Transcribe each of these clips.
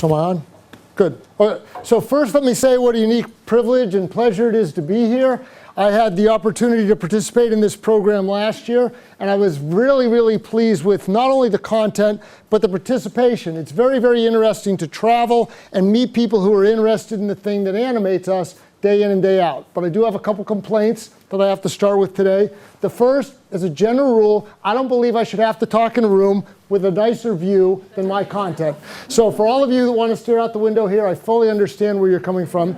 So am I on? Good. So first let me say what a unique privilege and pleasure it is to be here. I had the opportunity to participate in this program last year, and I was really, really pleased with not only the content, but the participation. It's very, very interesting to travel and meet people who are interested in the thing that animates us day in and day out. But I do have a couple complaints that I have to start with today. The first, as a general rule, I don't believe I should have to talk in a room with a nicer view than my content. So for all of you that want to stare out the window here, I fully understand where you're coming from.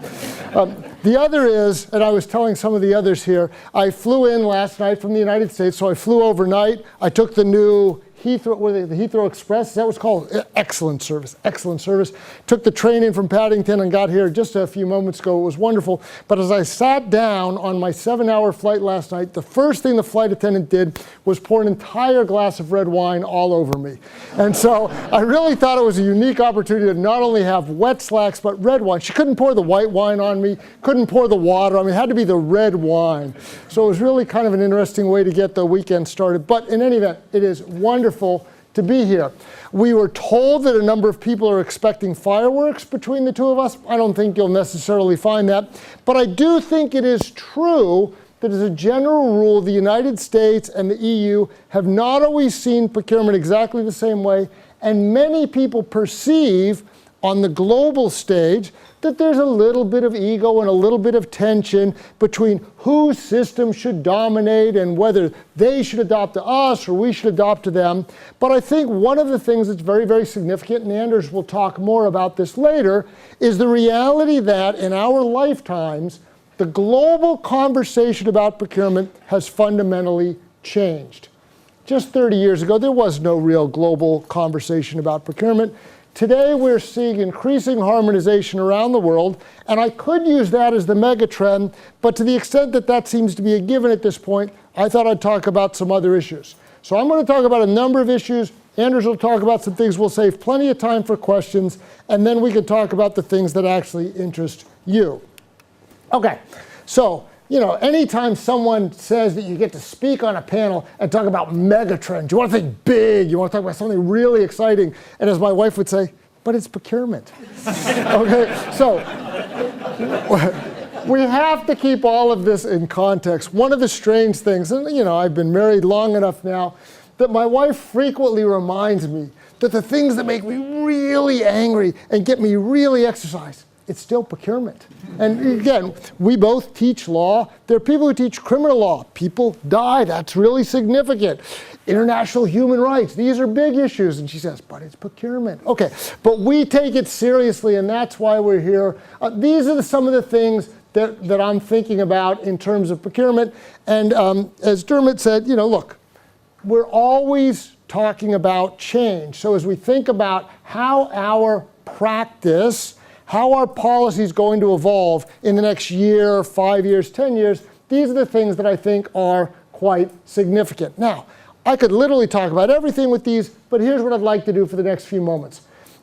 The other is, and I was telling some of the others here, I flew in last night from the United States, so I flew overnight. I took the new Heathrow, the Heathrow Express, is that what's called? Excellent service, excellent service. Took the train in from Paddington and got here just a few moments ago. It was wonderful. But as I sat down on my 7-hour flight last night, the first thing the flight attendant did was pour an entire glass of red wine all over me. And so I really thought it was a unique opportunity to not only have wet slacks, but red wine. She couldn't pour the white wine on me, couldn't pour the water. I mean, it had to be the red wine. So it was really kind of an interesting way to get the weekend started. But in any event, it is wonderful to be here. We were told that a number of people are expecting fireworks between the two of us. I don't think you'll necessarily find that. But I do think it is true that as a general rule, the United States and the EU have not always seen procurement exactly the same way. And many people perceive on the global stage that there's a little bit of ego and a little bit of tension between whose system should dominate and whether they should adopt to us or we should adopt to them. But I think one of the things that's very, very significant, and Anders will talk more about this later, is the reality that in our lifetimes, the global conversation about procurement has fundamentally changed. Just 30 years ago, there was no real global conversation about procurement. Today, we're seeing increasing harmonization around the world, and I could use that as the mega trend, but to the extent that that seems to be a given at this point, I thought I'd talk about some other issues. So I'm going to talk about a number of issues. Anders will talk about some things. We'll save plenty of time for questions, and then we can talk about the things that actually interest you. Okay, so anytime someone says that you get to speak on a panel and talk about megatrends, you want to think big, you want to talk about something really exciting, and as my wife would say, but it's procurement. Okay, so we have to keep all of this in context. One of the strange things, and I've been married long enough now, that my wife frequently reminds me that the things that make me really angry and get me really exercised, it's still procurement. And again, we both teach law. There are people who teach criminal law. People die. That's really significant. International human rights. These are big issues. And she says, but it's procurement. Okay, but we take it seriously, and that's why we're here. These are some of the things that I'm thinking about in terms of procurement. And as Dermot said, look, we're always talking about change. So as we think about how our practice, how our policy is going to evolve in the next year, 5 years, 10 years, these are the things that I think are quite significant. Now, I could literally talk about everything with these, but here's what I'd like to do for the next few moments.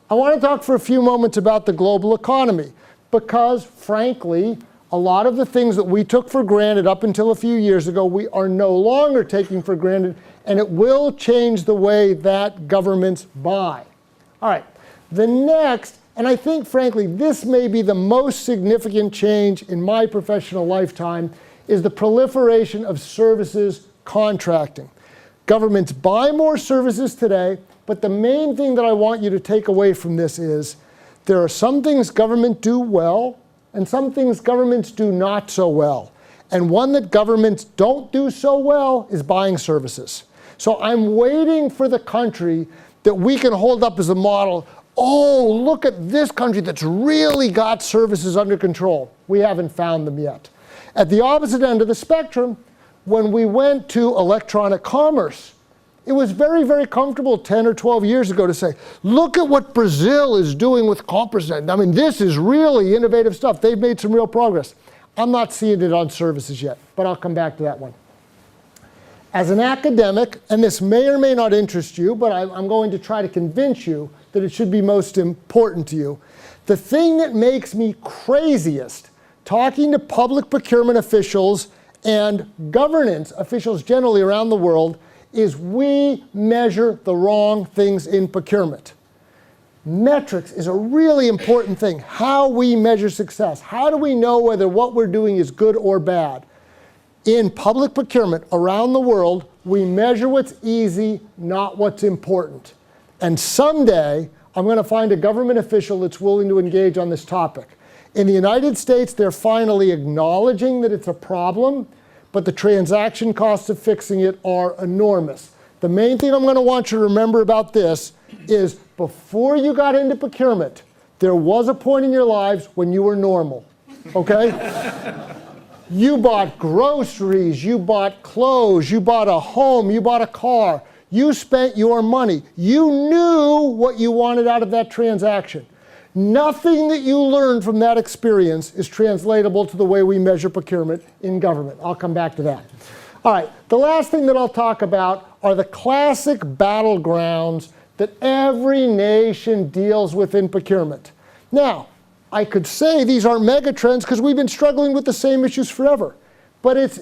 I want to talk for a few moments about the global economy, because frankly, a lot of the things that we took for granted up until a few years ago, we are no longer taking for granted, and it will change the way that governments buy. All right, the next, and I think, frankly, this may be the most significant change in my professional lifetime, is the proliferation of services contracting. Governments buy more services today, but the main thing that I want you to take away from this is there are some things government do well, and some things governments do not so well. And one that governments don't do so well is buying services. So I'm waiting for the country that we can hold up as a model. Oh, look at this country that's really got services under control. We haven't found them yet. At the opposite end of the spectrum, when we went to electronic commerce, it was very, very comfortable 10 or 12 years ago to say, look at what Brazil is doing with Compercent. I mean, this is really innovative stuff. They've made some real progress. I'm not seeing it on services yet, but I'll come back to that one. As an academic, and this may or may not interest you, but I'm going to try to convince you that it should be most important to you. The thing that makes me craziest talking to public procurement officials and governance officials generally around the world is we measure the wrong things in procurement. metrics is a really important thing. How we measure success. How do we know whether what we're doing is good or bad? In public procurement around the world, we measure what's easy, not what's important. And someday, I'm going to find a government official that's willing to engage on this topic. In the United States, they're finally acknowledging that it's a problem, but the transaction costs of fixing it are enormous. The main thing I'm going to want you to remember about this is before you got into procurement, there was a point in your lives when you were normal, okay? You bought groceries, you bought clothes, you bought a home, you bought a car. You spent your money. You knew what you wanted out of that transaction. Nothing that you learned from that experience is translatable to the way we measure procurement in government. I'll come back to that. All right, the last thing that I'll talk about are the classic battlegrounds that every nation deals with in procurement. Now, I could say these aren't mega trends because we've been struggling with the same issues forever. But it's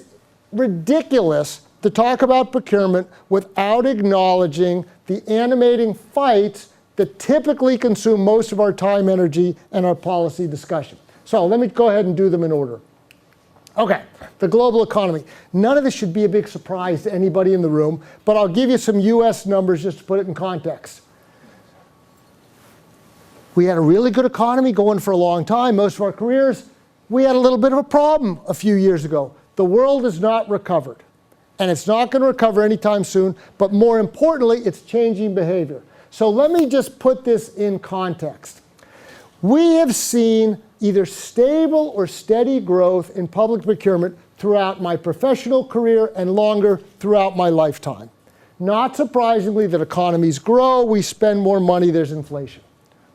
ridiculous to talk about procurement without acknowledging the animating fights that typically consume most of our time, energy, and our policy discussion. So let me go ahead and do them in order. Okay, the global economy. None of this should be a big surprise to anybody in the room, but I'll give you some US numbers just to put it in context. We had a really good economy going for a long time, most of our careers. We had a little bit of a problem a few years ago. The world has not recovered, and it's not going to recover anytime soon, but more importantly, it's changing behavior. So let me just put this in context. We have seen either stable or steady growth in public procurement throughout my professional career and longer throughout my lifetime. Not surprisingly, that economies grow, we spend more money, there's inflation.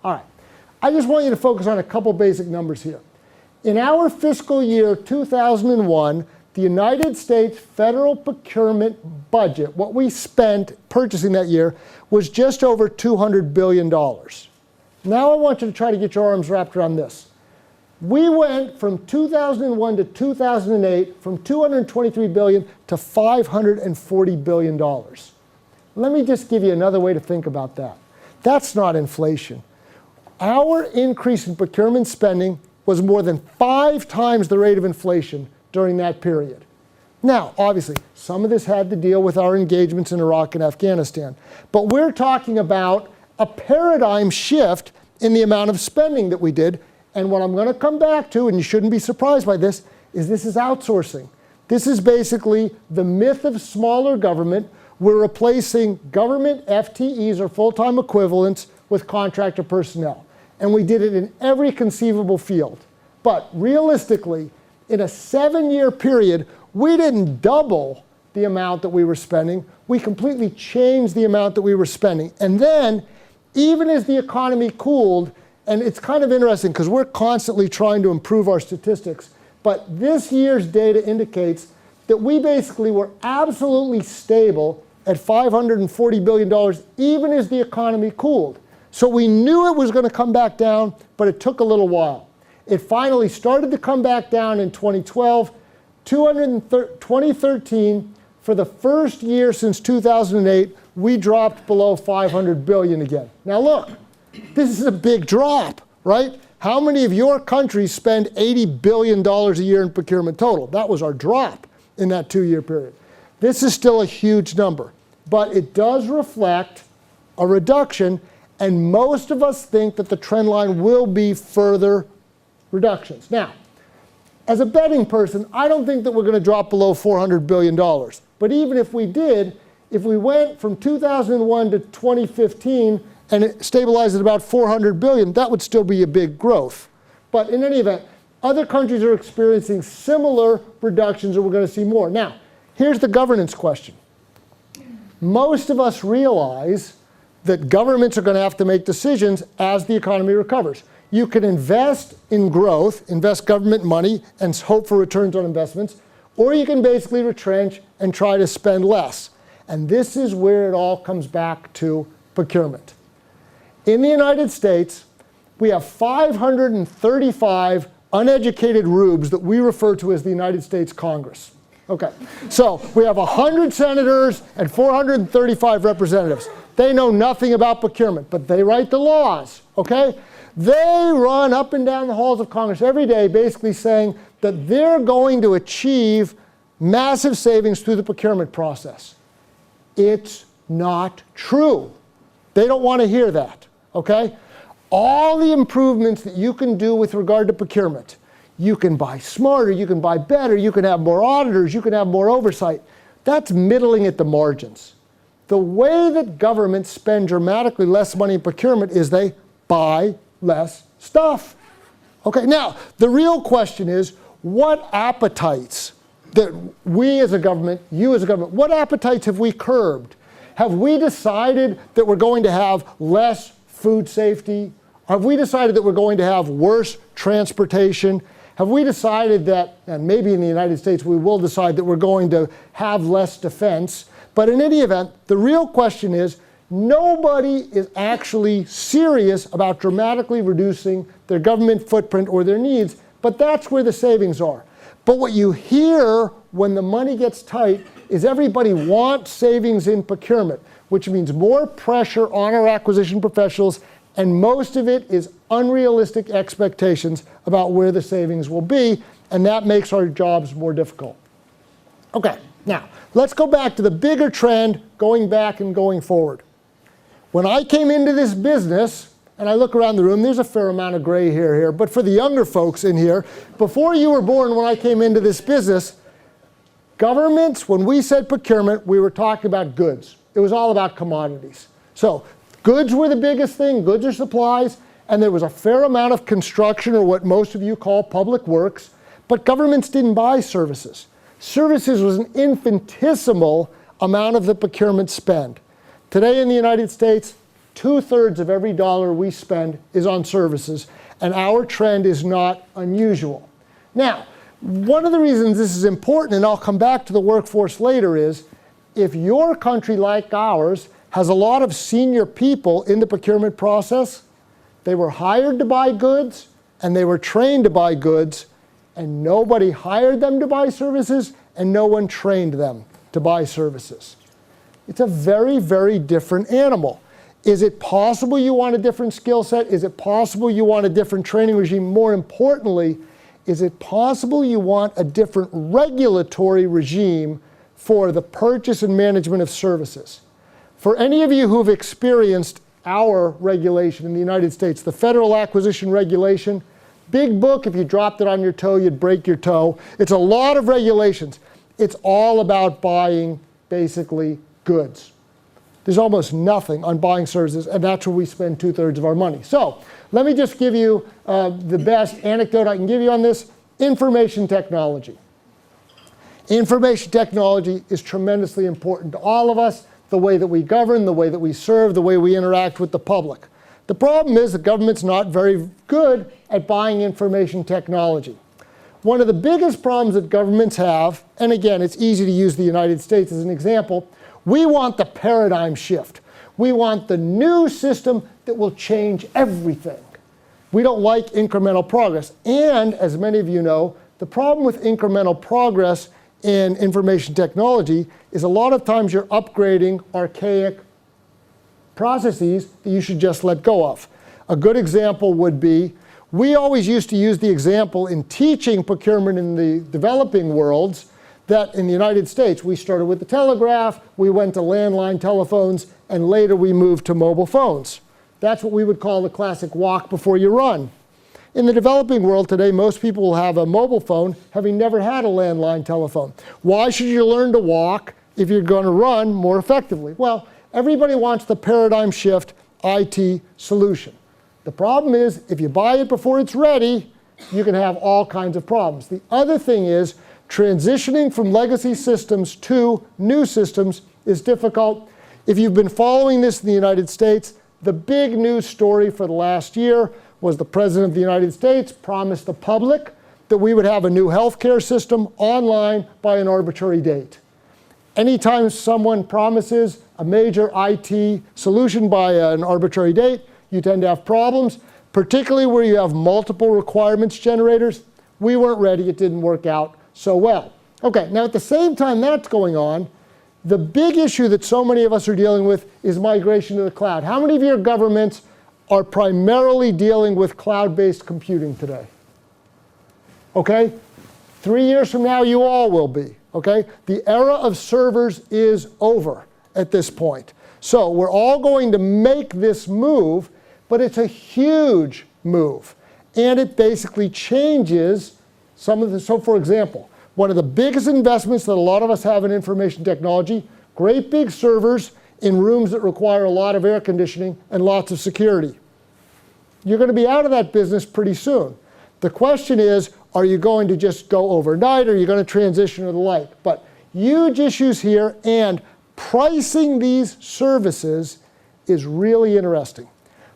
All right, I just want you to focus on a couple basic numbers here. In our fiscal year 2001, the United States federal procurement budget, what we spent purchasing that year, was just over $200 billion. Now I want you to try to get your arms wrapped around this. We went from 2001 to 2008 from $223 billion to $540 billion. Let me just give you another way to think about that. That's not inflation. Our increase in procurement spending was more than 5 times the rate of inflation during that period. Now, obviously, some of this had to deal with our engagements in Iraq and Afghanistan, but we're talking about a paradigm shift in the amount of spending that we did, and what I'm going to come back to, and you shouldn't be surprised by this is outsourcing. This is basically the myth of smaller government. We're replacing government FTEs, or full-time equivalents, with contractor personnel. And we did it in every conceivable field. But realistically, in a 7-year period, we didn't double the amount that we were spending. We completely changed the amount that we were spending. And then, even as the economy cooled, and it's kind of interesting because we're constantly trying to improve our statistics, but this year's data indicates that we basically were absolutely stable at $540 billion, even as the economy cooled. So we knew it was going to come back down, but it took a little while. It finally started to come back down in 2012. 2013, for the first year since 2008, we dropped below $500 billion again. Now look, this is a big drop, right? How many of your countries spend $80 billion a year in procurement total? That was our drop in that 2-year period. This is still a huge number, but it does reflect a reduction, and most of us think that the trend line will be further reductions. Now, as a betting person, I don't think that we're going to drop below $400 billion. But even if we did, if we went from 2001 to 2015 and it stabilized at about $400 billion, that would still be a big growth. But in any event, other countries are experiencing similar reductions, and we're going to see more. Now, here's the governance question. Most of us realize that governments are going to have to make decisions as the economy recovers. You can invest in growth, invest government money, and hope for returns on investments, or you can basically retrench and try to spend less. And this is where it all comes back to procurement. In the United States, we have 535 uneducated rubes that we refer to as the United States Congress. Okay, so we have 100 senators and 435 representatives. They know nothing about procurement, but they write the laws, okay? They run up and down the halls of Congress every day basically saying that they're going to achieve massive savings through the procurement process. It's not true. They don't want to hear that, okay? All the improvements that you can do with regard to procurement, you can buy smarter, you can buy better, you can have more auditors, you can have more oversight. That's middling at the margins. The way that governments spend dramatically less money in procurement is they buy less stuff. Okay, now, the real question is, what appetites that we as a government, you as a government, what appetites have we curbed? Have we decided that we're going to have less food safety? Have we decided that we're going to have worse transportation? Have we decided that, and maybe in the United States we will decide that we're going to have less defense, but in any event, the real question is, nobody is actually serious about dramatically reducing their government footprint or their needs, but that's where the savings are. But what you hear when the money gets tight is everybody wants savings in procurement, which means more pressure on our acquisition professionals, and most of it is unrealistic expectations about where the savings will be, and that makes our jobs more difficult. Okay, now, let's go back to the bigger trend going back and going forward. When I came into this business, and I look around the room, there's a fair amount of gray hair here, but for the younger folks in here, before you were born when I came into this business, governments, when we said procurement, we were talking about goods. It was all about commodities. So goods were the biggest thing, goods or supplies, and there was a fair amount of construction, or what most of you call public works, but governments didn't buy services. Services was an infinitesimal amount of the procurement spend. Today in the United States, 2/3 of every dollar we spend is on services, and our trend is not unusual. Now, one of the reasons this is important, and I'll come back to the workforce later, is if your country, like ours, has a lot of senior people in the procurement process, they were hired to buy goods, and they were trained to buy goods, and nobody hired them to buy services, and no one trained them to buy services. It's a very, very different animal. Is it possible you want a different skill set? Is it possible you want a different training regime? More importantly, is it possible you want a different regulatory regime for the purchase and management of services? For any of you who've experienced our regulation in the United States, the Federal Acquisition Regulation, big book, if you dropped it on your toe, you'd break your toe. It's a lot of regulations. It's all about buying, basically, goods. There's almost nothing on buying services, and that's where we spend 2/3 of our money. So let me just give you the best anecdote I can give you on this. Information technology. Information technology is tremendously important to all of us, the way that we govern, the way that we serve, the way we interact with the public. The problem is the government's not very good at buying information technology. One of the biggest problems that governments have, and again, it's easy to use the United States as an example, we want the paradigm shift. We want the new system that will change everything. We don't like incremental progress. And as many of you know, the problem with incremental progress in information technology is a lot of times you're upgrading archaic processes that you should just let go of. A good example would be, we always used to use the example in teaching procurement in the developing worlds that in the United States, we started with the telegraph, we went to landline telephones, and later we moved to mobile phones. That's what we would call the classic walk before you run. In the developing world today, most people will have a mobile phone having never had a landline telephone. Why should you learn to walk if you're going to run more effectively? Well, everybody wants the paradigm shift IT solution. The problem is, if you buy it before it's ready, you can have all kinds of problems. The other thing is, transitioning from legacy systems to new systems is difficult. If you've been following this in the United States, the big news story for the last year was the President of the United States promised the public that we would have a new healthcare system online by an arbitrary date. Anytime someone promises a major IT solution by an arbitrary date, you tend to have problems, particularly where you have multiple requirements generators. We weren't ready, it didn't work out so well. Okay, now at the same time that's going on, The big issue that so many of us are dealing with is migration to the cloud. How many of your governments are primarily dealing with cloud-based computing today? Okay? 3 years from now, you all will be. Okay? The era of servers is over at this point. So we're all going to make this move, but it's a huge move. And it basically changes some of the, so for example, one of the biggest investments that a lot of us have in information technology, great big servers in rooms that require a lot of air conditioning and lots of security. You're going to be out of that business pretty soon. The question is, are you going to just go overnight, or are you going to transition to the light? But huge issues here, and pricing these services is really interesting.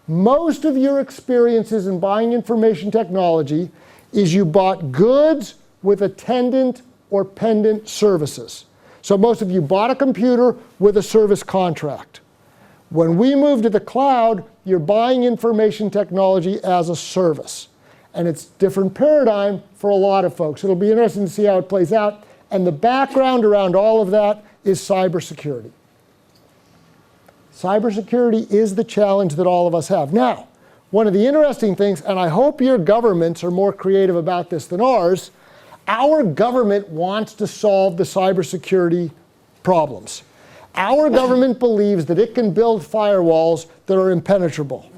Most of your experiences in buying information technology is you bought goods with attendant or pendant services. So most of you bought a computer with a service contract. When we move to the cloud, you're buying information technology as a service. And it's a different paradigm for a lot of folks. It'll be interesting to see how it plays out. And the background around all of that is cybersecurity. Cybersecurity is the challenge that all of us have. Now, one of the interesting things, and I hope your governments are more creative about this than ours, our government wants to solve the cybersecurity problems. Our government believes that it can build firewalls that are impenetrable.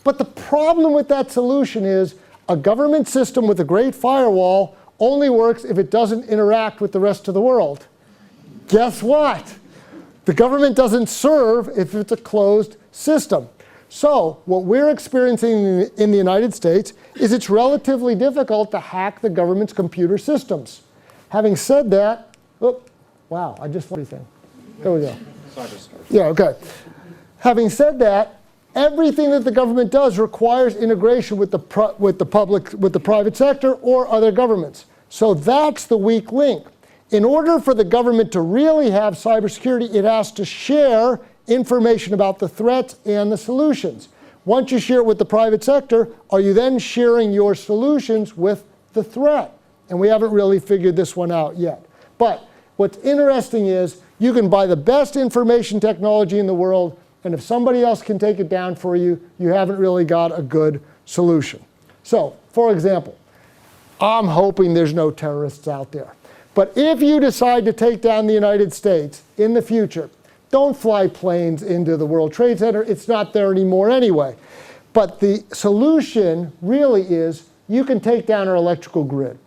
But the problem with that solution is a government system with a great firewall only works if it doesn't interact with the rest of the world. Guess what? The government doesn't serve if it's a closed system. So what we're experiencing in the United States is it's relatively difficult to hack the government's computer systems. Having said that, wow, I just lost everything. There we go. Yeah, okay. Having said that, everything that the government does requires integration with the private sector or other governments. So that's the weak link. In order for the government to really have cybersecurity, it has to share information about the threats and the solutions. Once you share it with the private sector, are you then sharing your solutions with the threat? And we haven't really figured this one out yet. But what's interesting is you can buy the best information technology in the world, and if somebody else can take it down for you, you haven't really got a good solution. So, for example, I'm hoping there's no terrorists out there. But if you decide to take down the United States in the future, don't fly planes into the World Trade Center. It's not there anymore anyway. But the solution really is you can take down our electrical grid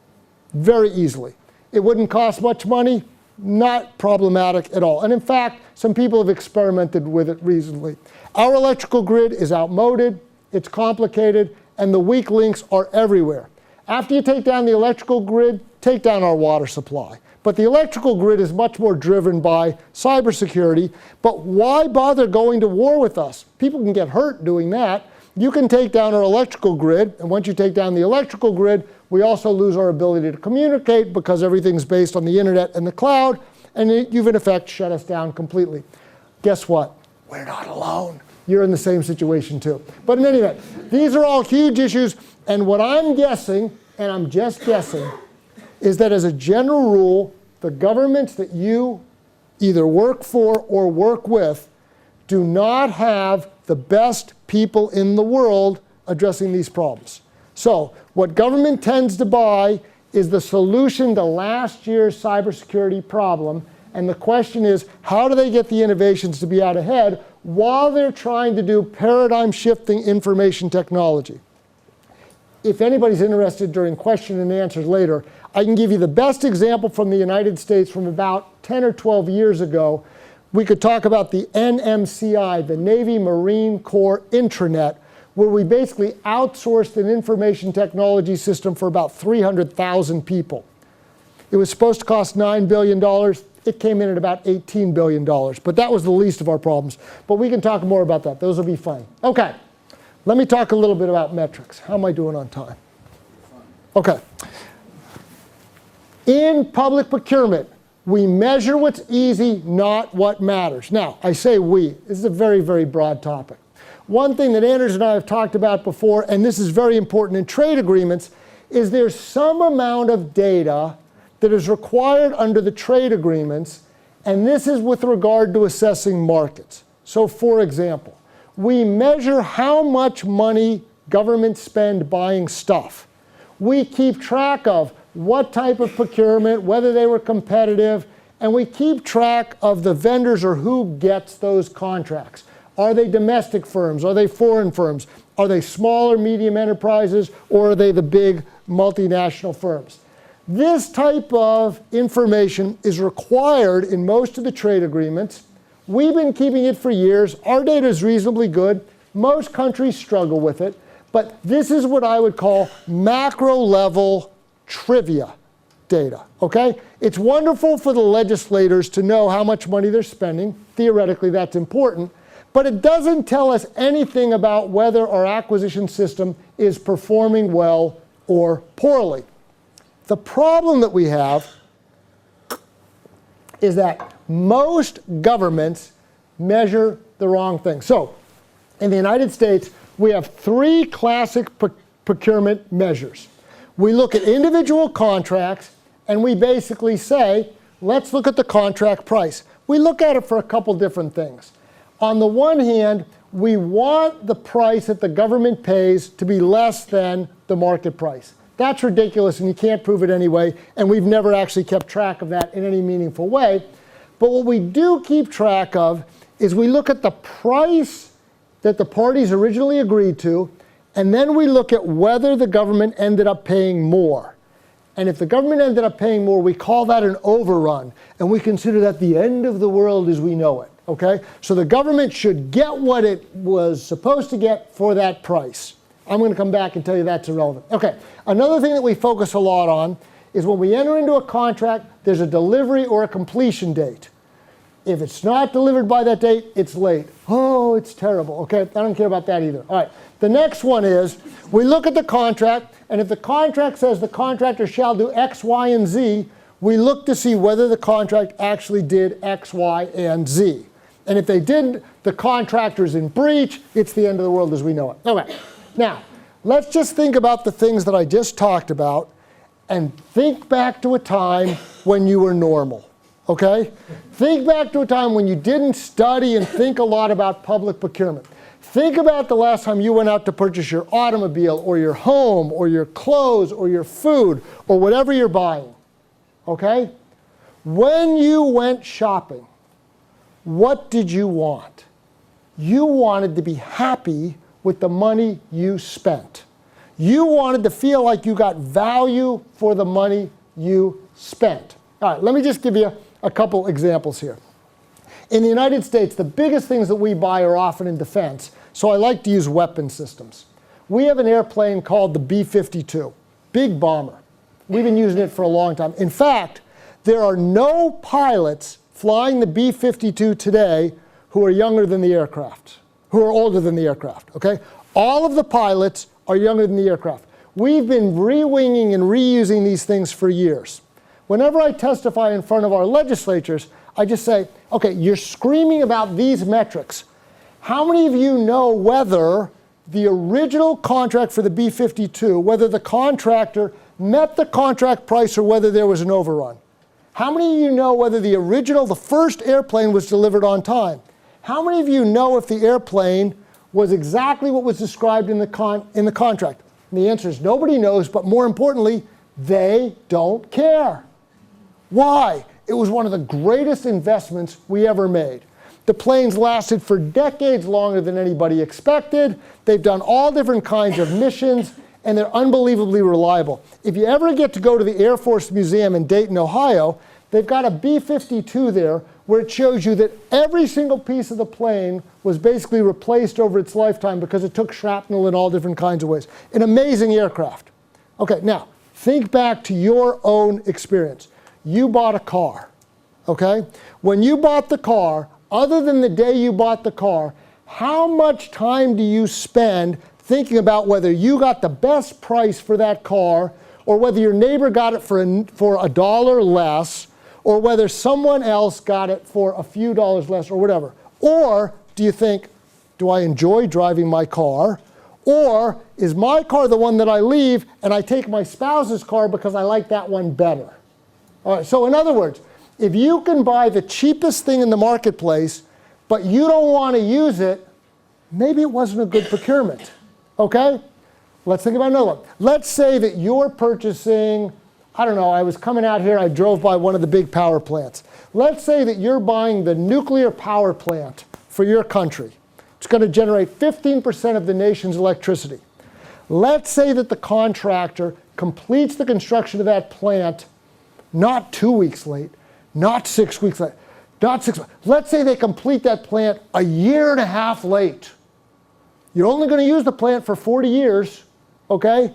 very easily. It wouldn't cost much money, not problematic at all. And in fact, some people have experimented with it recently. Our electrical grid is outmoded, it's complicated, and the weak links are everywhere. After you take down the electrical grid, take down our water supply. But the electrical grid is much more driven by cybersecurity. But why bother going to war with us? People can get hurt doing that. You can take down our electrical grid, and once you take down the electrical grid, we also lose our ability to communicate because everything's based on the internet and the cloud, and you've in effect shut us down completely. Guess what? We're not alone. You're in the same situation too. But in any event, these are all huge issues, and what I'm guessing, and I'm just guessing, is that as a general rule, the governments that you either work for or work with do not have the best people in the world addressing these problems. So what government tends to buy is the solution to last year's cybersecurity problem, and the question is, how do they get the innovations to be out ahead while they're trying to do paradigm-shifting information technology? If anybody's interested during question and answers later, I can give you the best example from the United States from about 10 or 12 years ago. We could talk about the NMCI, the Navy Marine Corps intranet, where we basically outsourced an information technology system for about 300,000 people. It was supposed to cost $9 billion. It came in at about $18 billion. But that was the least of our problems. But we can talk more about that. Those will be fun. Okay. Let me talk a little bit about metrics. How am I doing on time? Okay. In public procurement, we measure what's easy, not what matters. Now, I say we. This is a very, very broad topic. One thing that Anders and I have talked about before, and this is very important in trade agreements, is there's some amount of data that is required under the trade agreements, And this is with regard to assessing markets. So for example, we measure how much money governments spend buying stuff. We keep track of what type of procurement, whether they were competitive, and we keep track of the vendors or who gets those contracts. Are they domestic firms? Are they foreign firms? Are they small or medium enterprises? Or are they the big multinational firms? This type of information is required in most of the trade agreements. We've been keeping it for years. Our data is reasonably good. Most countries struggle with it. But this is what I would call macro-level trivia data, okay? It's wonderful for the legislators to know how much money they're spending. Theoretically, that's important. But it doesn't tell us anything about whether our acquisition system is performing well or poorly. The problem that we have is that most governments measure the wrong thing. So, in the United States, we have three classic procurement measures. We look at individual contracts, and we basically say, let's look at the contract price. We look at it for a couple different things. On the one hand, we want the price that the government pays to be less than the market price. That's ridiculous, and you can't prove it anyway, and we've never actually kept track of that in any meaningful way. But what we do keep track of is we look at the price that the parties originally agreed to, and then we look at whether the government ended up paying more. And if the government ended up paying more, we call that an overrun, and we consider that the end of the world as we know it, okay? So the government should get what it was supposed to get for that price. I'm going to come back and tell you that's irrelevant. Okay, another thing that we focus a lot on is when we enter into a contract, there's a delivery or a completion date. If it's not delivered by that date, it's late. Oh, it's terrible. Okay, I don't care about that either. All right, the next one is we look at the contract, and if the contract says the contractor shall do X, Y, and Z, we look to see whether the contract actually did X, Y, and Z. And if they didn't, the contractor's in breach. It's the end of the world as we know it. Okay, now, let's just think about the things that I just talked about and think back to a time when you were normal. Okay? Think back to a time when you didn't study and think a lot about public procurement. Think about the last time you went out to purchase your automobile or your home or your clothes or your food or whatever you're buying. Okay? When you went shopping, what did you want? You wanted to be happy with the money you spent. You wanted to feel like you got value for the money you spent. All right, let me just give you a couple examples here. In the United States, the biggest things that we buy are often in defense, so I like to use weapon systems. We have an airplane called the B-52, big bomber. We've been using it for a long time. In fact, there are no pilots flying the B-52 today who are younger than the aircraft, who are older than the aircraft, okay? All of the pilots are younger than the aircraft. We've been re-winging and reusing these things for years. Whenever I testify in front of our legislatures, I just say, okay, you're screaming about these metrics. How many of you know whether the original contract for the B-52, whether the contractor met the contract price or whether there was an overrun? How many of you know whether the first airplane was delivered on time? How many of you know if the airplane was exactly what was described in the contract? And the answer is nobody knows, but more importantly, they don't care. Why? It was one of the greatest investments we ever made. The planes lasted for decades longer than anybody expected. They've done all different kinds of missions, and they're unbelievably reliable. If you ever get to go to the Air Force Museum in Dayton, Ohio, they've got a B-52 there where it shows you that every single piece of the plane was basically replaced over its lifetime because it took shrapnel in all different kinds of ways. An amazing aircraft. Okay, now, think back to your own experience. You bought a car, okay? When you bought the car, other than the day you bought the car, how much time do you spend thinking about whether you got the best price for that car or whether your neighbor got it for $1 less, or whether someone else got it for a few dollars less, or whatever? Or do you think, do I enjoy driving my car? Or is my car the one that I leave and I take my spouse's car because I like that one better? All right, so in other words, If you can buy the cheapest thing in the marketplace, but you don't want to use it, maybe it wasn't a good procurement, okay? Let's think about another one. Let's say that you're purchasing, I don't know, I was coming out here, I drove by one of the big power plants. Let's say that you're buying the nuclear power plant for your country. It's going to generate 15% of the nation's electricity. Let's say that the contractor completes the construction of that plant not 2 weeks late, not 6 weeks late, not 6 months. Let's say they complete that plant a year and a half late. You're only going to use the plant for 40 years, okay?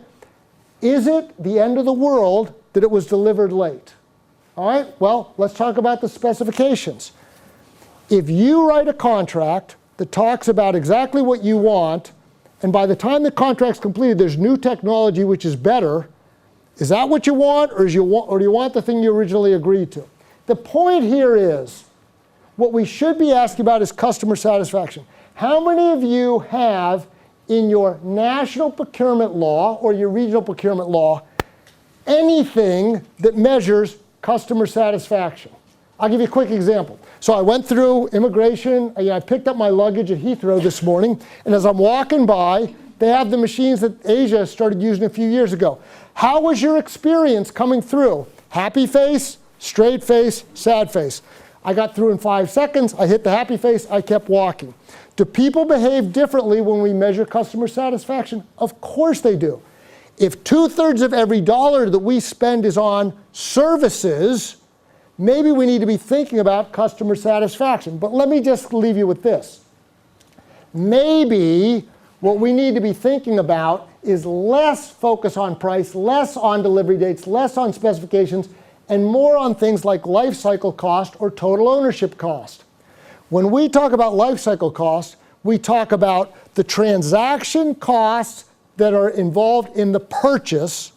Is it the end of the world that it was delivered late? All right, well, let's talk about the specifications. If you write a contract that talks about exactly what you want, and by the time the contract's completed, there's new technology which is better, is that what you want, or do you want the thing you originally agreed to? The point here is, what we should be asking about is customer satisfaction. How many of you have in your national procurement law or your regional procurement law anything that measures customer satisfaction? I'll give you a quick example. So I went through immigration. I picked up my luggage at Heathrow this morning, and as I'm walking by, they have the machines that Asia started using a few years ago. How was your experience coming through? Happy face, straight face, sad face. I got through in 5 seconds. I hit the happy face. I kept walking. Do people behave differently when we measure customer satisfaction? Of course they do. If 2/3 of every dollar that we spend is on services, maybe we need to be thinking about customer satisfaction. But let me just leave you with this. Maybe what we need to be thinking about is less focus on price, less on delivery dates, less on specifications, and more on things like life cycle cost or total ownership cost. When we talk about life cycle cost, we talk about the transaction costs that are involved in the purchase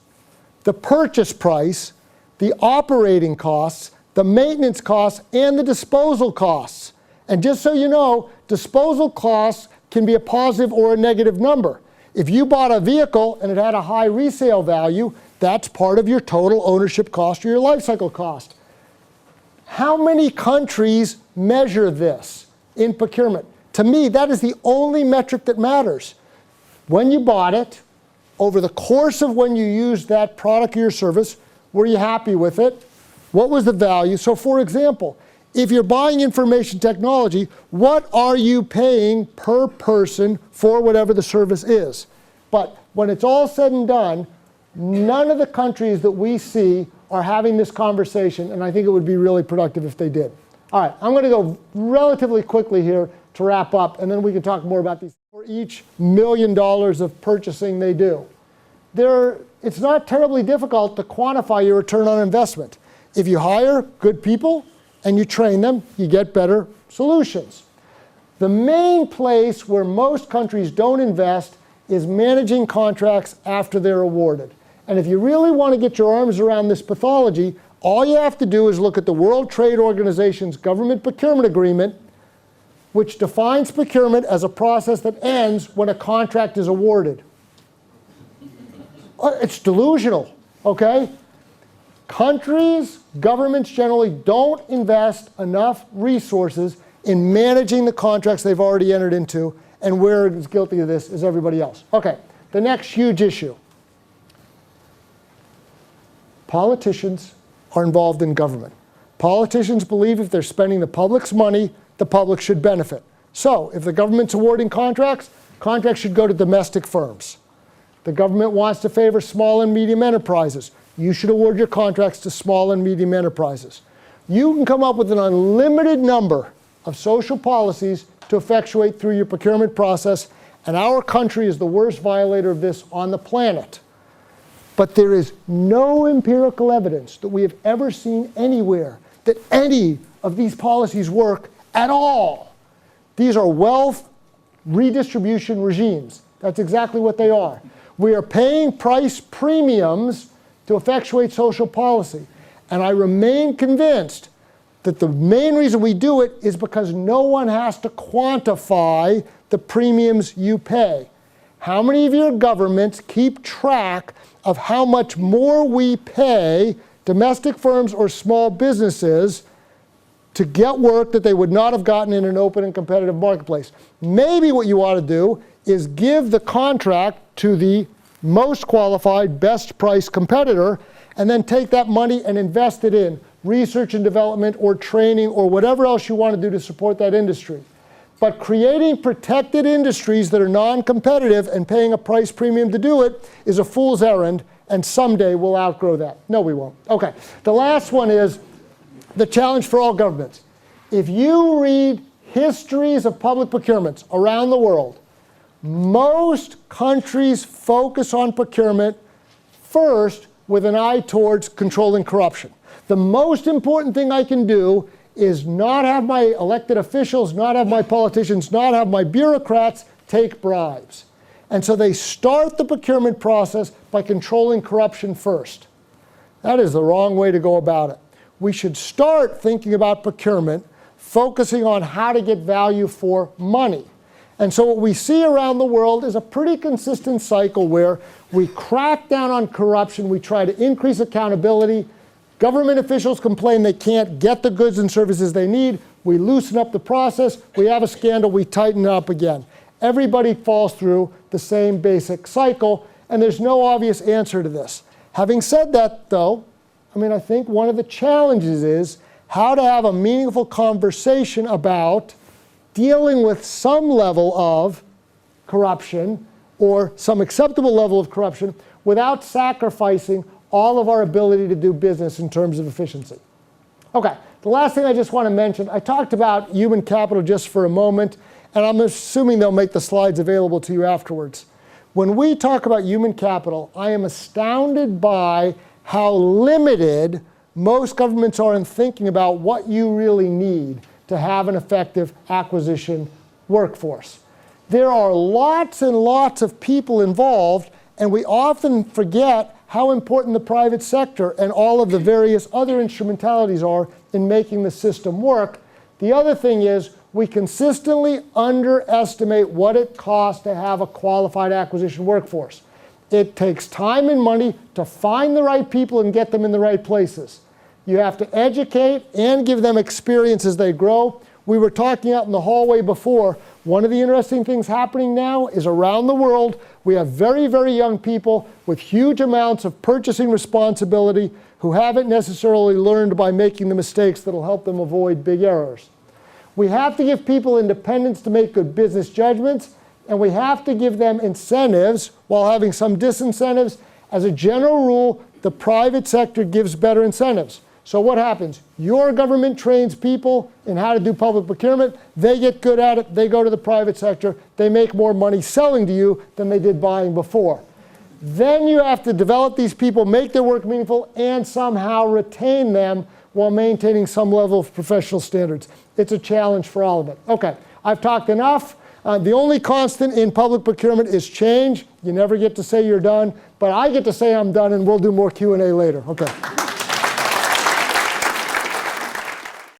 price, the operating costs, the maintenance costs, and the disposal costs. And just so you know, disposal costs can be a positive or a negative number. If you bought a vehicle and it had a high resale value, that's part of your total ownership cost or your life cycle cost. How many countries measure this in procurement? To me, that is the only metric that matters. When you bought it, over the course of when you used that product or your service, were you happy with it? What was the value? So for example, if you're buying information technology, what are you paying per person for whatever the service is? But when it's all said and done, none of the countries that we see are having this conversation, and I think it would be really productive if they did. All right, I'm going to go relatively quickly here to wrap up, and then we can talk more about these. For each $1 million of purchasing they do, it's not terribly difficult to quantify your return on investment. If you hire good people and you train them, you get better solutions. The main place where most countries don't invest is managing contracts after they're awarded. And if you really want to get your arms around this pathology, all you have to do is look at the World Trade Organization's government procurement agreement, which defines procurement as a process that ends when a contract is awarded. It's delusional, okay? Countries, governments generally don't invest enough resources in managing the contracts they've already entered into, and we're as guilty of this as everybody else. Okay, the next huge issue. Politicians are involved in government. Politicians believe if they're spending the public's money, the public should benefit. So if the government's awarding contracts, contracts should go to domestic firms. The government wants to favor small and medium enterprises. You should award your contracts to small and medium enterprises. You can come up with an unlimited number of social policies to effectuate through your procurement process, and our country is the worst violator of this on the planet. But there is no empirical evidence that we have ever seen anywhere that any of these policies work at all. These are wealth redistribution regimes. That's exactly what they are. We are paying price premiums to effectuate social policy. And I remain convinced that the main reason we do it is because no one has to quantify the premiums you pay. How many of your governments keep track of how much more we pay domestic firms or small businesses to get work that they would not have gotten in an open and competitive marketplace. Maybe what you ought to do is give the contract to the most qualified, best price competitor, and then take that money and invest it in research and development or training or whatever else you want to do to support that industry. But creating protected industries that are non-competitive and paying a price premium to do it is a fool's errand, and someday we'll outgrow that. No, we won't. Okay, the last one is the challenge for all governments. If you read histories of public procurements around the world, most countries focus on procurement first with an eye towards controlling corruption. The most important thing I can do is not have my elected officials, not have my politicians, not have my bureaucrats take bribes. And so they start the procurement process by controlling corruption first. That is the wrong way to go about it. We should start thinking about procurement, focusing on how to get value for money. And so what we see around the world is a pretty consistent cycle where we crack down on corruption, we try to increase accountability, government officials complain they can't get the goods and services they need, we loosen up the process, we have a scandal, we tighten it up again. Everybody falls through the same basic cycle, and there's no obvious answer to this. Having said that, though, I think one of the challenges is how to have a meaningful conversation about dealing with some level of corruption or some acceptable level of corruption without sacrificing all of our ability to do business in terms of efficiency. Okay, the last thing I just want to mention, I talked about human capital just for a moment, and I'm assuming they'll make the slides available to you afterwards. When we talk about human capital, I am astounded by how limited most governments are in thinking about what you really need to have an effective acquisition workforce. There are lots and lots of people involved, and we often forget how important the private sector and all of the various other instrumentalities are in making the system work. The other thing is we consistently underestimate what it costs to have a qualified acquisition workforce. It takes time and money to find the right people and get them in the right places. You have to educate and give them experience as they grow. We were talking out in the hallway before. One of the interesting things happening now is around the world, we have very, very young people with huge amounts of purchasing responsibility who haven't necessarily learned by making the mistakes that will help them avoid big errors. We have to give people independence to make good business judgments, and we have to give them incentives while having some disincentives. As a general rule, the private sector gives better incentives. So what happens? Your government trains people in how to do public procurement. They get good at it. They go to the private sector. They make more money selling to you than they did buying before. Then you have to develop these people, make their work meaningful, and somehow retain them while maintaining some level of professional standards. It's a challenge for all of it. Okay, I've talked enough. The only constant in public procurement is change. You never get to say you're done, but I get to say I'm done, and we'll do more Q&A later. Okay.